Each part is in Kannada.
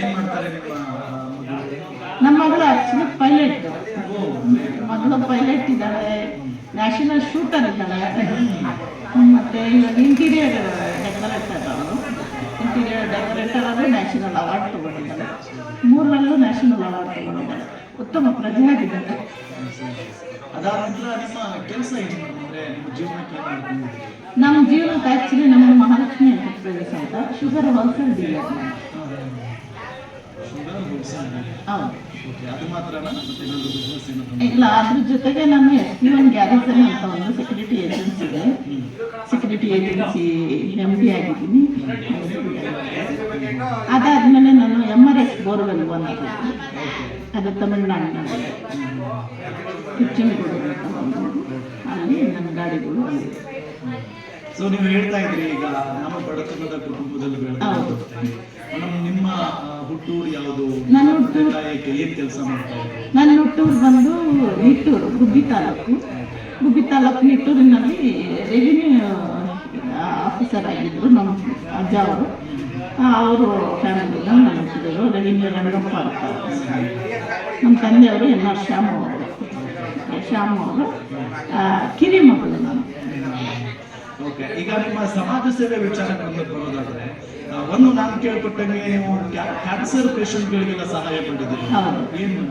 ಏನ್ ಮಾಡ್ತಾರೆ ನಮ್ಮ ಮಗಳು ಆಕ್ಚುಲಿ ಪೈಲಟ್, ಮಗಳು ಪೈಲಟ್ ಇದ್ದಾಳೆ, ನ್ಯಾಷನಲ್ ಶೂಟರ್ ಇದ್ದಾಳೆ, ಮತ್ತೆ ಇವಾಗ ಇಂಟೀರಿಯರ್ ಡೆಕೋರೇಟರ್ ಅವರು, ಇಂಟೀರಿಯರ್ ಡೆಕೋರೇಟರ್ ಅವರು ನ್ಯಾಷನಲ್ ಅವಾರ್ಡ್ ತಗೊಂಡಿದ್ದಾಳೆ, 3ರಲ್ಲೂ ನ್ಯಾಷನಲ್ ಅವಾರ್ಡ್ ತಗೊಂಡಿದ್ದಾಳೆ, ಉತ್ತಮ ಪ್ರಜೆ ಆಗಿದ್ದಾಳೆ. ಅದಾದ ನಂತರ ನಿಮ್ಮ ಕೆಲಸ ಏನು ಅಂದ್ರೆ ನಿಮ್ಮ ಜೀವನಕ್ಕೆ ಏನು ಮಾಡ್ಕೊಂಡಿದ್ದೀರಿ? ನಮ್ಮ ಜೀವನಕ್ಕೆ ಆ್ಯಕ್ಚುಲಿ ನಮ್ಮ ಮಹಾಲಕ್ಷ್ಮಿ ಎಂಟರ್ಪ್ರೈಸಸ್ ಅಂತ ಶುಗರ್ ಹೋಲ್ಸೇಲ್ ಡೀಲರ್. ಹೌದು. ಅದು ಮಾತ್ರ ಇಲ್ಲ, ಅದ್ರ ಜೊತೆಗೆ ನಾನು SB1 ಗ್ಯಾರೇಜನ್ ಅಂತ ಒಂದು ಸೆಕ್ಯೂರಿಟಿ ಏಜೆನ್ಸಿ ಇದೆ, ಸೆಕ್ಯೂರಿಟಿ ಏಜೆನ್ಸಿ MD ಆಗಿದ್ದೀನಿ. ಅದಾದಮೇಲೆ ನಾನು MRS ಬೋರ್ವೆಲ್ ಒಂದು, ಅದು ತಮಿಳ್ನಾಡಿನಲ್ಲಿ ಕಿಚ್ಚನಗೂಡು ಅಂತ ಒಂದು, ಅಲ್ಲಿ ನನ್ನ ಗಾಡಿಗಳು ಅಲ್ಲಿ. ಸೊ ನೀವು ಹೇಳ್ತಾ ಇದ್ರಿ ಈಗ ನಮ್ಮ ಬಡತನದ ಕುಟುಂಬದಲ್ಲಿ ಬೆಳೆದು, ನಿಮ್ಮ ಹುಟ್ಟೂರು ಯಾವುದು? ನನ್ನ ಹುಟ್ಟೂರು ಏನ್ ಕೆಲಸ ಮಾಡ್ತಾರೆ? ನನ್ನ ಹುಟ್ಟೂರು ಬಂದು ನಿಟ್ಟೂರು, ಗುಬ್ಬಿ ತಾಲೂಕು. ಗುಬ್ಬಿ ತಾಲೂಕು ನಿಟ್ಟೂರಿನಲ್ಲಿ ರೆವಿನ್ಯೂ ಆಫೀಸರ್ ಆಗಿದ್ದರು ನಮ್ಮ ಅಜ್ಜ ಅವರು. ಅವರು ಫ್ಯಾಮಿಲಿನ ನನ್ನ ಹುಟ್ಟಿದರು ರೆವಿನ್ಯೂ ರಂಗಪ್ಪ ಅಂತ. ನಮ್ಮ ತಂದೆಯವರು NR ಶ್ಯಾಮು ಅವರು ಕಿರಿ ಮಗಳು ನಾನು. ಓಕೆ, ಈಗ ನಿಮ್ಮ ಸಮಾಜ ಸೇವೆ ವಿಚಾರಗಳನ್ನು ಬರೋದಾದ್ರೆ, ಒಂದು ನಾನು ಕೇಳ್ಪಟ್ಟಂಗೆ ನೀವು ಕ್ಯಾನ್ಸರ್ ಪೇಷಂಟ್ಗಳಿಗೆಲ್ಲ ಸಹಾಯ ಮಾಡಿದ್ದೀರಿ. ಹೌದು. ಏನು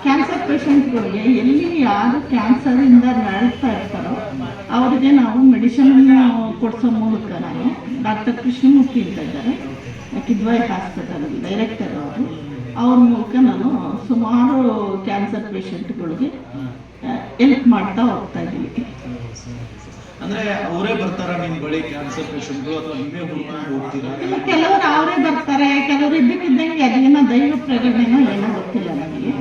ಕ್ಯಾನ್ಸರ್ ಪೇಷಂಟ್ಗಳಿಗೆ ಎಲ್ಲಿ ಯಾರು ಕ್ಯಾನ್ಸರಿಂದ ನರಳ್ತಾ ಇರ್ತಾರೋ ಅವರಿಗೆ ನಾವು ಮೆಡಿಸಿನ್ ಕೊಡಿಸೋ ಮೂಲಕ, ನಾನು ಡಾಕ್ಟರ್ ಕೃಷ್ಣಮೂರ್ತಿ ಅಂತ ಇದ್ದಾರೆ, ಕಿದ್ವಾಯಿ ಹಾಸ್ಪಿಟಲ್ ಡೈರೆಕ್ಟರ್ ಅವರು, ಅವ್ರ ಮೂಲಕ ನಾನು ಸುಮಾರು ಕ್ಯಾನ್ಸರ್ ಪೇಷಂಟ್ಗಳಿಗೆ ಹೆಲ್ಪ್ ಮಾಡ್ತಾ ಹೋಗ್ತಾ ಇದ್ದೀನಿ. ಅಂದ್ರೆ ಅವರೇ ಬರ್ತಾರ ನಿಮ್ಮ ಬಳಿ ಕ್ಯಾನ್ಸರ್ ಪೇಷಂಟ್ಗಳು, ಅಥವಾ ನೀವೇ ಹುಡುಕೊಂಡು ಹೋಗ್ತೀರಾ? ಕೆಲವರು ಅವರೇ ಬರ್ತಾರೆ, ಕೆಲವರು ಇದ್ದಕ್ಕಿದ್ದಂಗೆ ಅದೇನೋ ದೈವ ಪ್ರೇರಣೆನೋ ಏನೋ ಗೊತ್ತಿಲ್ಲ ನನಗೆ,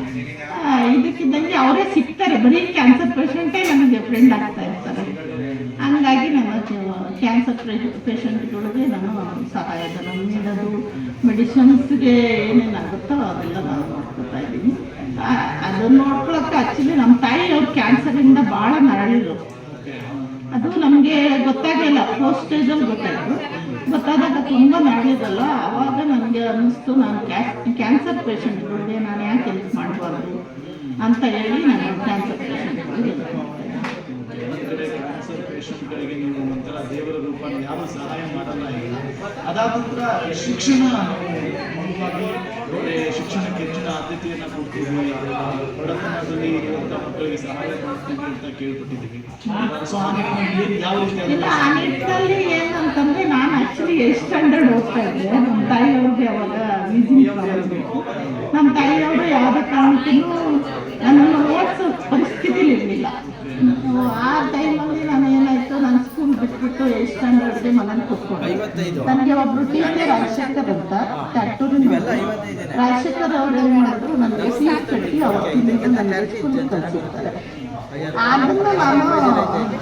ಇದಕ್ಕಿದ್ದಂಗೆ ಅವರೇ ಸಿಗ್ತಾರೆ. ಬರೀ ಕ್ಯಾನ್ಸರ್ ಪೇಷಂಟೇ ನನಗೆ ಫ್ರೆಂಡ್ ಆಗ್ತಾ ಇರ್ತಾರೆ. ಹಂಗಾಗಿ ನಾನು ಕ್ಯಾನ್ಸರ್ ಪೇಷಂಟ್ಗಳಿಗೆ ನಾನು ಸಹಾಯಧನ ನೀಡೋದು, ಮೆಡಿಸಿನ್ಸ್ಗೆ ಏನೇನಾಗುತ್ತೋ ಅದೆಲ್ಲ ನಾನು ನೋಡ್ಕೊತಾ ಇದ್ದೀನಿ. ಅದನ್ನು ನೋಡ್ಕೊಳಕ್ಕೆ ಆ್ಯಕ್ಚುಲಿ ನಮ್ಮ ತಾಯಿಯವ್ರು ಕ್ಯಾನ್ಸರಿಂದ ಭಾಳ ನರಳಿದ್ರು. ಅದು ನಮಗೆ ಗೊತ್ತಾಗಲಿಲ್ಲ, ಫಸ್ಟ್ ಸ್ಟೇಜಲ್ಲಿ ಗೊತ್ತಾಯಿತು. ಗೊತ್ತಾದಾಗ ತುಂಬ ನರಳಿದಲ್ಲ, ಆವಾಗ ನನಗೆ ಅನ್ನಿಸ್ತು ನಾನು ಕ್ಯಾನ್ಸರ್ ಪೇಷಂಟ್ಗಳಿಗೆ ನಾನು ಯಾಕೆ ಹೆಲ್ಪ್ ಮಾಡಬಾರ್ದು ಅಂತ ಹೇಳಿ ನಾನು ಕ್ಯಾನ್ಸರ್ ಪೇಷಂಟ್ಗಳಿಗೆ ಹೆಲ್ಪ್ ಮಾಡ್ತೇನೆ. ಕ್ಯಾನ್ಸರ್ ಪೇಷಂಟ್ಗಳಿಗೆ ನೀವು ಒಂಥರ ದೇವರ ರೂಪ, ಯಾರು ಸಹಾಯ ಮಾಡಲ್ಲ. ಈಗ ಅದಾದ ನಂತರ ಶಿಕ್ಷಣ, ಮಗುವಾಗಿ ಶಿಕ್ಷಣಕ್ಕೆ ಹೆಚ್ಚಿನ ಆದ್ಯತೆಯನ್ನು ಕೊಡ್ತೀವಿ, ಬಡತನದಲ್ಲಿ ಇರುವಂಥ ಮಕ್ಕಳಿಗೆ ಸಹಾಯ ಮಾಡ್ತೀವಿ ಅಂತ ಕೇಳ್ಪಟ್ಟಿದ್ದೀವಿ. ಸೊ ಆ ನಿಟ್ಟಿನಲ್ಲಿ ಯಾವ ರೀತಿ? ಇಲ್ಲ, ಆ ನಿಟ್ಟಿನಲ್ಲಿ ಏನಂತಂದರೆ ನಾನು ಆ್ಯಕ್ಚುಲಿ 8th ಸ್ಟ್ಯಾಂಡರ್ಡ್ ಓದ್ತಾ ಇದ್ದೆ. ನಮ್ಮ ತಾಯಿಯವ್ರಿಗೆ ಅವಾಗ ವೀಸಿಂಗ್ ಬರಬೇಕು. ನಮ್ಮ ತಾಯಿಯವರು ಯಾವುದೇ ಕಾರಣಕ್ಕೂ ನನ್ನನ್ನು ಓದಿಸೋ ಪರಿಸ್ಥಿತಿಲಿ ಇರಲಿಲ್ಲ. ಆ ಟೈಮಲ್ಲಿ ನಾನು ಏನಾಯಿತು, ನಾನು ಸ್ಕೂಲ್ ಬಿಟ್ಬಿಟ್ಟು 8th ಸ್ಟ್ಯಾಂಡರ್ಡ್ಗೆ ಮನೇಲಿ ಕೂತ್ಕೊಂಡು, ನನಗೆ ಒಬ್ಬರು ಟೀಚರ್ ರಾಜಶೇಖರ್ ಅಂತ ಟ್ಯಾಕ್ಟೂರಿನ ರಾಜಶೇಖರ್ ಅವ್ರು ಏನು ಮಾಡಿದ್ರು, ನನಗೆ ಫೀಸ್ ಕಟ್ಟಿ ಅವತ್ತಿನಿಂದ ನನ್ನ ಸ್ಕೂಲಿಗೆ ಕಳಿಸಿರ್ತಾರೆ. ಅದನ್ನು ನಾನು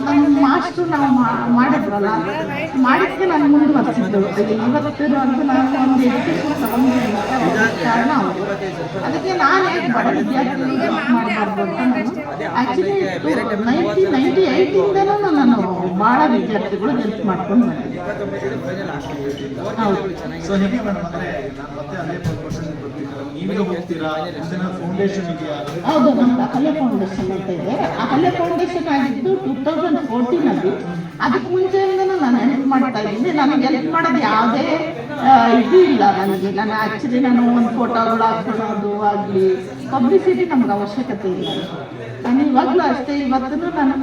ನಮ್ಮ ಮಾಸ್ಟ್ರು ನಾವು ಮಾಡಿದ್ರಲ್ಲ, ಮಾಡಿದ್ದಕ್ಕೆ ನಾನು ಮುಂದುವರೆಸಿದ್ದು. ಇವತ್ತು ಅಂತ ನಾನು ಒಂದು ಎಜುಕೇಷನ್ ತಗೊಂಡಿದ್ದ ಕಾರಣ ಅವರು. ಅದಕ್ಕೆ ನಾನು ಯಾಕೆ ಬಡ ವಿದ್ಯಾರ್ಥಿಗಳಿಗೆ ಮಾಡಬಾರ್ದು ಅಂತ ನಾನು ಆ್ಯಕ್ಚುಲಿ 1998ಇಂದನೂ ನಾನು ಭಾಳ ವಿದ್ಯಾರ್ಥಿಗಳು ಹೆಲ್ಪ್ ಮಾಡ್ಕೊಂಡು ಬಂದಿದ್ದೆ. ಹೌದು. ಸೊ ಹೇಗೆ ಮೇಡಮ್, ಅಂದರೆ ನಾನು ಮತ್ತೆ ಅದೇ ಕ್ವಶನ್ ನೀವೇ ಹೋಗ್ತೀರಾ? ಫೌಂಡೇಶನ್ ಇದೆಯಾ? ಹೌದು, ನಮ್ದು ಅಹಲ್ಯ ಫೌಂಡೇಶನ್ ಅಂತ ಇದೆ. ಅಹಲ್ಯ ಫೌಂಡೇಶನ್ ಆಗಿದ್ದು 2014ನಲ್ಲಿ. ಅದಕ್ಕೆ ಮುಂಚೆಯಿಂದನೂ ನಾನು ಹೆಲ್ಪ್ ಮಾಡ್ತಾ ಇದ್ದೀನಿ. ನನಗೆ ಹೆಲ್ಪ್ ಮಾಡೋದು ಯಾವುದೇ ಇದು ಇಲ್ಲ ನನಗೆ. ನಾನು ಆ್ಯಕ್ಚುಲಿ ನಾನು ಒಂದು ಫೋಟೋಗಳು ಹಾಕ್ಕೊಳ್ಳೋದು ಆಗಲಿ, ಪಬ್ಲಿಸಿಟಿ ನಮ್ಗೆ ಅವಶ್ಯಕತೆ ಇಲ್ಲ. ನಾನು ಇವಾಗಲೂ ಅಷ್ಟೇ, ಇವತ್ತೂ ನಾನು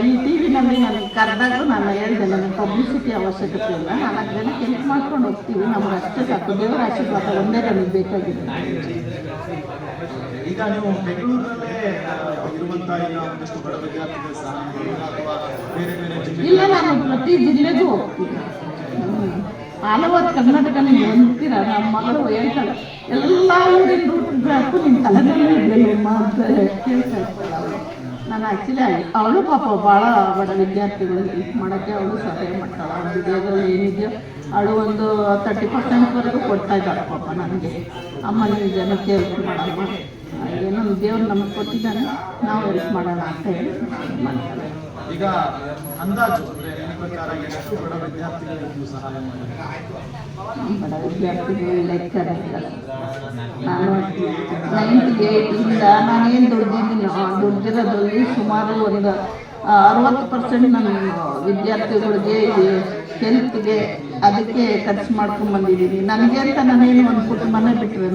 ಈ TV ನಲ್ಲಿ ನನಗೆ ಕರೆದಾಗ ನಾನು ಹೇಳಿದೆ, ನನಗೆ ಪಬ್ಲಿಸಿಟಿ ಅವಶ್ಯಕತೆ ಇಲ್ಲ, 4 ಜನಕ್ಕೆ ಹೆಲ್ಪ್ ಮಾಡ್ಕೊಂಡು ಹೋಗ್ತೀವಿ, ನಮ್ಗೆ ಅಷ್ಟೇ ಸಾಕು. ದೇವರ ಆಶೀರ್ವಾದ ಒಂದೇ ನನಗೆ ಬೇಕಾಗಿದೆ. ಈಗ ನೀವು ಬೆಂಗಳೂರಲ್ಲೇ ಇರುವಂಥ ಒಂದಷ್ಟು ಬಡ ವಿದ್ಯಾರ್ಥಿಗಳ ಸಹಾಯ ಅಥವಾ ಬೇರೆ ಬೇರೆ ಜಿಲ್ಲೆ? ಇಲ್ಲ, ನಾನು ಪ್ರತಿ ಜಿಲ್ಲೆಗೂ ಹೋಗ್ತೀನಿ. ಹಲವಾರು ಕರ್ನಾಟಕದಲ್ಲಿ ಹೋಗ್ತೀರ. ನಮ್ಮ ಮಗಳು ಹೇಳ್ತಾಳೆ, ಎಲ್ಲ ಊರಿಂದ ಊಟಬೇಕು ನಿನ್ನ ತಲೆದಲ್ಲಿ ಇದೆಯಮ್ಮ ಅಂತ ಕೇಳ್ತಾ ಇರ್ತಾಳೆ ಅವಳು. ನಾನು ಆ್ಯಕ್ಚುಲಿ ಅವಳು ಪಾಪ ಭಾಳ ಬಡ ವಿದ್ಯಾರ್ಥಿಗಳು ಹೆಲ್ಪ್ ಮಾಡೋಕ್ಕೆ ಅವಳು ಸಹಾಯ ಮಾಡ್ತಾಳೆ. ಅವಳ ವಿಡಿಯೋದಲ್ಲಿ ಏನಿದೆಯೋ ಅವಳು ಒಂದು 30%ವರೆಗೂ ಕೊಡ್ತಾ ಇದ್ದಾಳೆ ಪಾಪ ನನಗೆ. ಅಮ್ಮ ನೀವು ಜನಕ್ಕೆ ಹೆಲ್ಪ್ ಮಾಡಮ್ಮ, ಏನೋ ದೇವ್ರು ನಮಗೆ ಕೊಟ್ಟಿದ್ದಾನೆ, ನಾವು ಹೆಲ್ಪ್ ಮಾಡೋಣ ಅಂತ ಹೇಳಿ ಮಾಡ್ತಾಳೆ. ಈಗ ಅಂದಾಜು ಅಂದರೆ ಪ್ರಕಾರ ಎಷ್ಟು ಬಡ ವಿದ್ಯಾರ್ಥಿಗಳಿಗೆ ನೀವು ಸಹಾಯ ಮಾಡಿದ್ದೀರಾ? ಬಡ ವಿದ್ಯಾರ್ಥಿಗಳು ಲೆಕ್ಕರಿಲ್ಲ. ನಾನು 9th 8th ನಾನೇನು ದುಡ್ದಿರೋದ್ರಲ್ಲಿ ಸುಮಾರು ಒಂದು 60% ನನ್ನ ವಿದ್ಯಾರ್ಥಿಗಳಿಗೆ ಹೆಲ್ತ್ಗೆ ಅದಕ್ಕೆ ಖರ್ಚು ಮಾಡ್ಕೊಂಡ್ಬಂದಿದ್ದೀನಿ. ನನಗೆ ಅಂತ ನಾನೇನು ಒಂದು ಪುಟ್ಟ ಮನೆ ಬಿಟ್ಟರೆ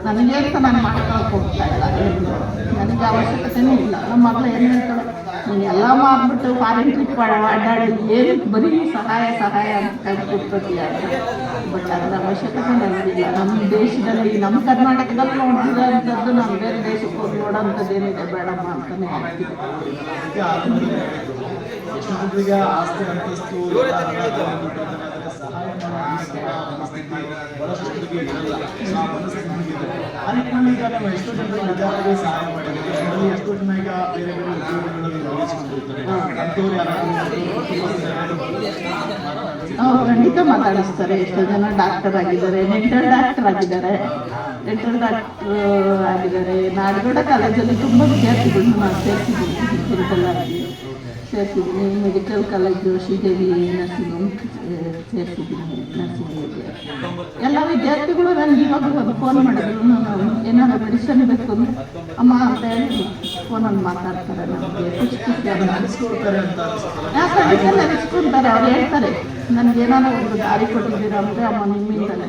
ನನಗೆ ಅಂತ ನಾನು ಮಾಡ್ಕೊಳಕ್ಕೆ ಹೋಗ್ತಾ ಇಲ್ಲ. ನನಗೆ ಅವಶ್ಯಕತೆಯೂ ಇಲ್ಲ. ನಮ್ಮ ಮಗಳು ಏನು ಹೇಳ್ತಾಳೆ, ನೀನು ಎಲ್ಲ ಮಾಡಿಬಿಟ್ಟು ಫಾರಿನ್ ಟ್ರಿಪ್ ಅಡ್ಡಾಡಿ ಏನು ಬರೀ ಸಹಾಯ ಅಂತ ಕೊಡ್ತೀಯ. ಬಟ್ ಅದರ ಅವಶ್ಯಕತೆ ನನಗಿಲ್ಲ. ನಮ್ಮ ದೇಶದಲ್ಲಿ ನಮ್ಮ ಕರ್ನಾಟಕದಲ್ಲಿ ನೋಡಿರೋಂಥದ್ದು ನಾನು ಬೇರೆ ದೇಶಕ್ಕೆ ಹೋಗಿ ನೋಡೋಂಥದ್ದು ಏನಿದೆ ಬೇಡಮ್ಮ ಅಂತಲೇ ಹೇಳ್ತೀನಿ. ಎಷ್ಟು ಜನರಿಗೆ ಆಸ್ತಿ ಅಂತಸ್ತು ಸಹಾಯ ಮಾಡೋ ಸ್ಥಿತಿ ಬಹಳಷ್ಟು ಜನರಿಗೆ ಇರಲ್ಲ. ಆ ಮನಸ್ಥಿತಿ ಇದೆ. ಆ ನಿಟ್ಟಿನಲ್ಲಿ ಈಗ ನಾವು ಎಷ್ಟೋ ಜನರಿಗೆ ವಿದ್ಯಾರ್ಥಿಗಳಿಗೆ ಸಹಾಯ ಮಾಡಿದ್ದೀವಿ. ಅದರಲ್ಲಿ ಎಷ್ಟೋ ಜನ ಈಗ ಬೇರೆ ಬೇರೆ ಉದ್ಯೋಗಗಳಲ್ಲಿ ತೊಡಗಿಸಿಕೊಂಡಿರ್ತಾರೆ. ಅಂಥವ್ರು ಅವ್ರು ಖಂಡಿತ ಮಾತಾಡಿಸ್ತಾರೆ. ಎಷ್ಟೋ ಜನ ಡಾಕ್ಟರ್ ಆಗಿದ್ದಾರೆ, ಡೆಂಟಲ್ ಡಾಕ್ಟರ್ ಆಗಿದ್ದಾರೆ, ನಾಡಗೌಡ ಕಾಲೇಜಲ್ಲಿ ತುಂಬ ವಿದ್ಯಾರ್ಥಿಗಳನ್ನ ನಾನು ಸೇರಿಸಿದ್ದೀನಿ. Medical college Sridevi nursing home ಸೇರಿಸಿದ್ದೀನಿ. ನರ್ಸಿಂಗಿಗೆ ಎಲ್ಲ ವಿದ್ಯಾರ್ಥಿಗಳು ನನಗೆ ಇವಾಗ ಒಂದು ಫೋನ್ ಮಾಡಿದ್ರು, ನಾನು ಏನಾದ್ರು ಮೆಡಿಸನ್ ಬೇಕು ಅಂದರೆ ಅಮ್ಮ ಅಂತ ಹೇಳಿ ಫೋನಲ್ಲಿ ಮಾತಾಡ್ತಾರೆ. ನಮಗೆ ಖಂಡಿತ ನೆನೆಸ್ಕೊತಾರೆ. ಅವ್ರು ಹೇಳ್ತಾರೆ, ನನಗೇನಾದ್ರು ಒಂದು ದಾರಿ ಕೊಟ್ಟಿದ್ದೀರಾ ಅಂದರೆ ಅಮ್ಮ ನಿಮ್ಮಿಂದಲೇ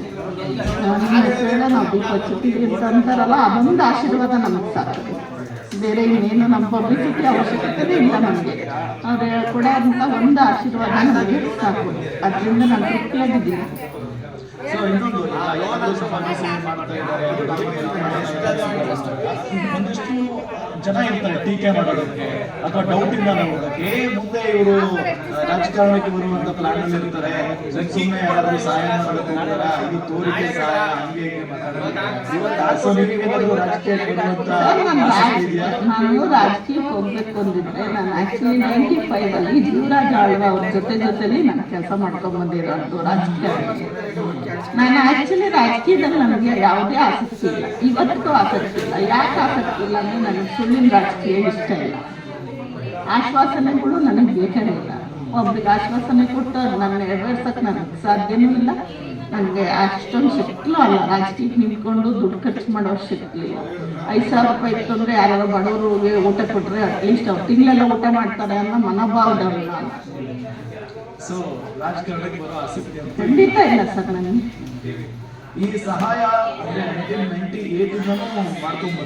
ನಿಮ್ಮ ಹೆಸರಲ್ಲೇ ನಾವು ದೀಪ ಹಚ್ಚಿದ್ದೀವಿ ಅಂತ ಅಂತಾರಲ್ಲ, ಅದೊಂದು ಆಶೀರ್ವಾದ ನಮಗೆ ಸಾಕು. ಬೇರೆ ಇನ್ನೇನು ನಮ್ಮ ಪಬ್ಲಿಸಿಟಿ ಅವಶ್ಯಕತೆನೇ ಇಲ್ಲ. ನಮಗೆ ಅವ್ರು ಕೊಡೋ ಅಂತ ಒಂದು ಆಶೀರ್ವಾದ ನನಗೆ ಸಾಕು. ಅದರಿಂದ ನಾನು ತೃಪ್ತಿಯಾಗಿದ್ದೀನಿ. ಸೊ ಇನ್ನೊಂದು ಯಾವಾಗಲೂ ಸಮಾಜ ಸೇವೆ ಮಾಡ್ತಾ ಇದ್ದಾರೆ, ಒಂದಿಷ್ಟು ಜನ ಇರ್ತಾರೆ ಟೀಕೆ ಮಾಡೋದಕ್ಕೆ ಅಥವಾ ಡೌಟಿಂದ ನೋಡೋದಕ್ಕೆ. ಮುಂದೆ ಇವರು ರಾಜಕಾರಣಕ್ಕೆ ಬರುವಂತ ಪ್ಲಾನ್ ಅಲ್ಲಿ ಇರ್ತಾರೆ. ಸುಮ್ಮನೆ ಯಾರಾದ್ರೂ ಸಹಾಯ ಮಾಡೋದಕ್ಕೆ ಹೋಗ್ತಾರ, ಇದು ತೋರಿಕೆ ಸಹಾಯ ಹಂಗೆ ನಾನು ರಾಜಕೀಯಕ್ಕೆ ಹೋಗ್ಬೇಕು ಅಂದಿದ್ರೆ ನಾನು ಆ್ಯಕ್ಚುಲಿ 95 ಜೀವರಾಜ್ ಆಳ್ವ ಅವ್ರ ಜೊತೆಲಿ ನಾನು ಕೆಲಸ ಮಾಡ್ಕೊಂಡ್ಬಂದಿರೋದು ರಾಜಕೀಯದಲ್ಲಿ. ನಾನು ಆ್ಯಕ್ಚುಲಿ ರಾಜಕೀಯದಲ್ಲಿ ನನಗೆ ಯಾವುದೇ ಆಸಕ್ತಿ ಇಲ್ಲ, ಇವತ್ತಿಗೂ ಆಸಕ್ತಿ ಇಲ್ಲ. ಯಾಕೆ ಆಸಕ್ತಿ ಇಲ್ಲ ಅಂದರೆ ನನಗೆ ಸುಳ್ಳಿನ ರಾಜಕೀಯ ಇಷ್ಟ ಇಲ್ಲ. ಆಶ್ವಾಸನೆಗಳು ನನಗೆ ಬೇಕೇ ಇಲ್ಲ. ಒಬ್ರಿಗೆ ಆಶ್ವಾಸನೆ ಕೊಟ್ಟು ನನ್ನ ನೆರವೇರ್ಸೋಕ್ಕೆ ನನಗೆ ಸಾಧ್ಯವೂ ಇಲ್ಲ. ನನಗೆ ಅಷ್ಟೊಂದು ಶಕ್ತಿನೂ ಅಲ್ಲ ರಾಜಕೀಯಕ್ಕೆ ನಿಂತ್ಕೊಂಡು ದುಡ್ಡು ಖರ್ಚು ಮಾಡೋ ಶಕ್ತಿ ಇಲ್ಲ. 5,000 ರೂಪಾಯಿ ಇತ್ತು ಅಂದರೆ ಯಾರು ಬಡವರಿಗೆ ಊಟ ಕೊಟ್ಟರೆ ಅಟ್ಲೀಸ್ಟ್ ಅವ್ರು ತಿಂಗಳೆಲ್ಲ ಊಟ ಮಾಡ್ತಾರೆ ಅನ್ನೋ ಮನೋಭಾವದವ್ರು ನಾನು. ಸೊ ರಾಜಕಾರಣಕ್ಕೆ ಬರೋ ಆಸಕ್ತಿ ಖಂಡಿತ ಇಲ್ಲ ಸರ್ ನನಗೆ. ಈ ಸಹಾಯ 1998 ಮಾಡ್ಕೊಂಡ್ಬರ್ತಾರೆ.